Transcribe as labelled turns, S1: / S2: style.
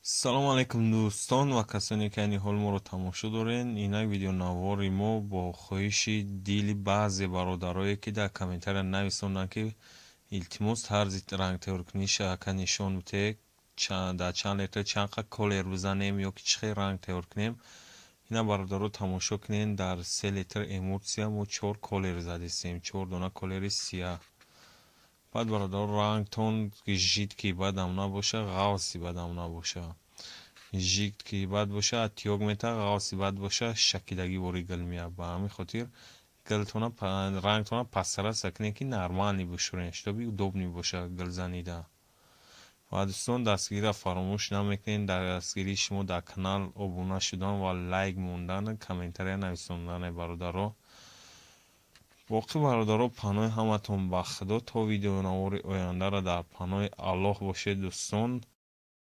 S1: салом алейкум дустон ва касоне ки айни ҳол моро тамошо дорен. Инак видеонавори мо бо хоҳиши дили баъзе бародарое ки дар комментария нависонанд ки илтимос тарзи ранг таёркунӣ шака нишон бите дар чанд литр чанд қад колер бизанем ё ки чӣ хел ранг таёр кунем. ина бародаро тамошо кунед. Дар 3 литр эмулсия мо 4 колер задистем, 4 дона колери сиях. баъд бародаро рангтон жидки бадам набоша, ғавси бадам набоша. жидки бад боша атёк мета, ғавси бад боша шакидаги бори гил мея. ба ҳамин хотир гилтона рангтона пастара сакне ки нормални бишурен, штоби удобни боша гил занида. ва дӯстон дастгирра фаромӯш намекунед. дастгири шумо дар канал обуна шудан ва лайк мондан, комментария нависондан бародаро. боқӣ бародаро паноҳи ҳаматон ба худо. то видеонавори ояндара дар паноҳи аллоҳ бошед дӯстон.